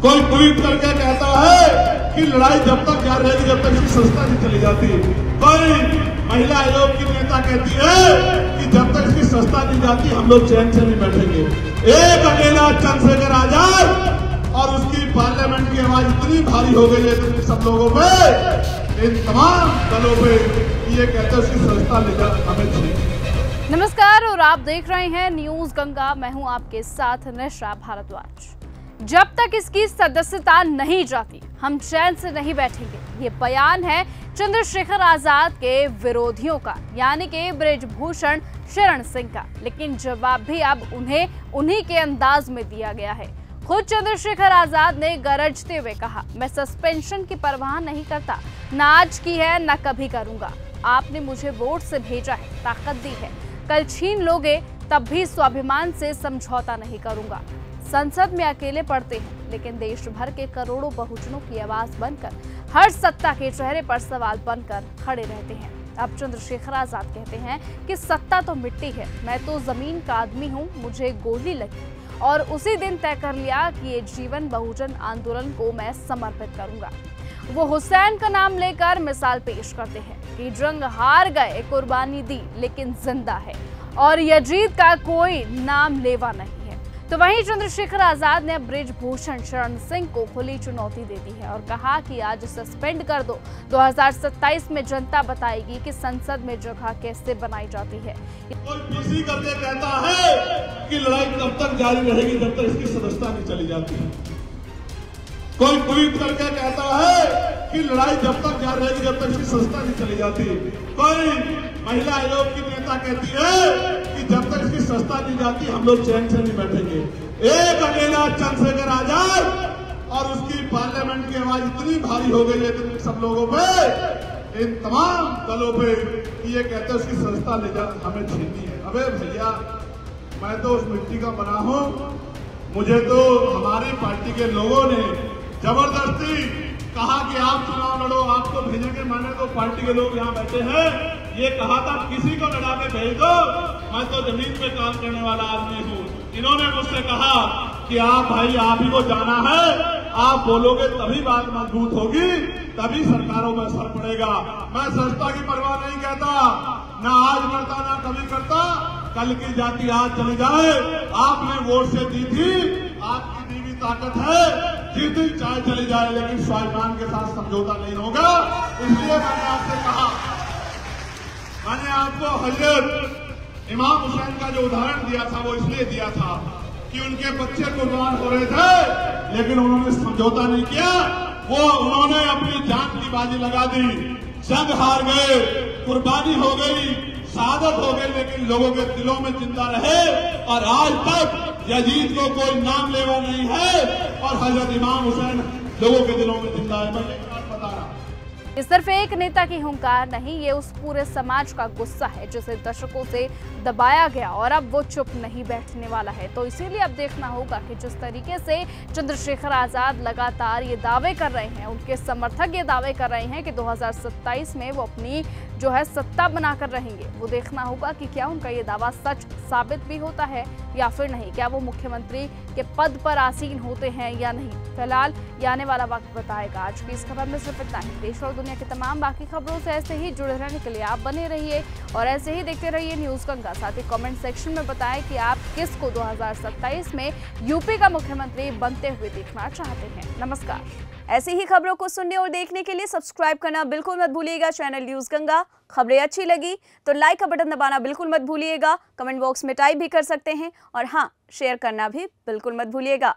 कोई ट्वीट करके कहता है कि लड़ाई जब तक जारी रहेगी जब तक इसकी संस्था नहीं चली जाती। कोई महिला आयोग की नेता कहती है कि जब तक इसकी संस्था नहीं जाती हम लोग चैन से नहीं बैठेंगे। एक अकेला चंद्रशेखर आजाद और उसकी पार्लियामेंट की आवाज इतनी भारी हो गई है सब लोगों पे, इन तमाम दलों पे ये कहते हैं उसकी संस्था लेकर हमें चाहिए। नमस्कार और आप देख रहे हैं न्यूज गंगा। मैं हूं आपके साथ निशा भारद्वाज। जब तक इसकी सदस्यता नहीं जाती हम चैन से नहीं बैठेंगे, ये बयान है चंद्रशेखर आजाद के विरोधियों का, यानी कि बृजभूषण शरण सिंह का। लेकिन जवाब भी अब उन्हीं के अंदाज में दिया गया है। खुद चंद्रशेखर आजाद ने गरजते हुए कहा, मैं सस्पेंशन की परवाह नहीं करता, ना आज की है ना कभी करूंगा। आपने मुझे वोट से भेजा है, ताकत दी है, कल छीन लोगे तब भी स्वाभिमान से समझौता नहीं करूंगा। संसद में अकेले पढ़ते हैं लेकिन देश भर के करोड़ों बहुजनों की आवाज बनकर हर सत्ता के चेहरे पर सवाल बनकर खड़े रहते हैं। अब चंद्रशेखर आजाद कहते हैं कि सत्ता तो मिट्टी है, मैं तो जमीन का आदमी हूं, मुझे गोली लगी और उसी दिन तय कर लिया कि ये जीवन बहुजन आंदोलन को मैं समर्पित करूंगा। वो हुसैन का नाम लेकर मिसाल पेश करते हैं कि जंग हार गए, कुर्बानी दी लेकिन जिंदा है और यजीद का कोई नाम लेवा नहीं है। तो वहीं चंद्रशेखर आजाद ने बृजभूषण शरण सिंह को खुली चुनौती दे दी है और कहा कि आज सस्पेंड कर दो, 2027 में जनता बताएगी कि संसद में जगह कैसे बनाई जाती है। कोई पीसी करके कहता है कि लड़ाई तब तक जारी रहेगी जब तक इसकी सदस्यता नहीं चली जाती। कोई ट्वीट करके कहता है कि लड़ाई जब तक जारी रहेगी जब तक इसकी संस्था नहीं चली जाती। कोई महिला आयोग की नेता कहती है कि जब तक इसकी संस्था नहीं जाती हम लोग चैन से नहीं बैठेंगे। एक अकेला चंद्रशेखर आजाद और उसकी पार्लियामेंट की आवाज इतनी भारी हो गई है सब लोगों पे, इन तमाम दलों पे ये कहते हैं उसकी संस्था ले जा हमें छीननी है। अबे भैया, मैं तो उस मिट्टी का बना हूं, मुझे तो हमारी पार्टी के लोगों ने जबरदस्ती कहा कि आप चुनाव लड़ो, आपको भेजेंगे। मैंने तो पार्टी के लोग यहाँ बैठे हैं, ये कहा था किसी को लड़ा के भेज दो, मैं तो जमीन पे काम करने वाला आदमी हूँ। इन्होंने मुझसे कहा कि आप भाई आप ही को जाना है, आप बोलोगे तभी बात मजबूत होगी, तभी सरकारों में असर पड़ेगा। मैं संस्था की परवाह नहीं कहता, ना आज करता ना कभी करता, कल की जाति आज चली जाए। आपने वोट से दी थी, आपकी दी हुई ताकत है, जिस दिन चाहे चली जाए लेकिन स्वाभिमान के साथ समझौता नहीं होगा। इसलिए मैंने आपसे कहा, मैंने आपको हजरत इमाम हुसैन का जो उदाहरण दिया था वो इसलिए दिया था कि उनके बच्चे कुर्बान हो रहे थे लेकिन उन्होंने समझौता नहीं किया। वो उन्होंने अपनी जान की बाजी लगा दी, जंग हार गए, कुर्बानी हो गई, शहादत हो गई, लेकिन लोगों के दिलों में जिंदा रहे और आज तक यजीद को कोई नाम लेवा नहीं है और हजरत इमाम हुसैन लोगों के दिलों में जिंदा है। मैं एक बात बता रहा हूं, ये सिर्फ एक नेता की हुंकार नहीं, ये उस पूरे समाज का गुस्सा है जिसे दशकों से दबाया गया और अब वो चुप नहीं बैठने वाला है। तो इसीलिए अब देखना होगा कि जिस तरीके से चंद्रशेखर आजाद लगातार ये दावे कर रहे हैं, उनके समर्थक ये दावे कर रहे हैं कि 2027 में वो अपनी जो है सत्ता बनाकर रहेंगे, वो देखना होगा कि क्या उनका ये दावा सच साबित भी होता है या फिर नहीं, क्या वो मुख्यमंत्री के पद पर आसीन होते हैं या नहीं। फिलहाल ये आने वाला वक्त बताएगा। आज की इस खबर में सिर्फ इतना ही। देश और दुनिया की तमाम बाकी खबरों से ऐसे ही जुड़े रहने के लिए आप बने रहिए और ऐसे ही देखते रहिए न्यूज गंगा। साथ ही कमेंट सेक्शन में बताएं कि आप किसको 2027 में यूपी का मुख्यमंत्री बनते हुए देखना चाहते हैं। नमस्कार। ऐसी ही खबरों को सुनने और देखने के लिए सब्सक्राइब करना बिल्कुल मत भूलिएगा चैनल न्यूज गंगा। खबरें अच्छी लगी तो लाइक का बटन दबाना बिल्कुल मत भूलिएगा, कमेंट बॉक्स में टाइप भी कर सकते हैं और हाँ, शेयर करना भी बिल्कुल मत भूलिएगा।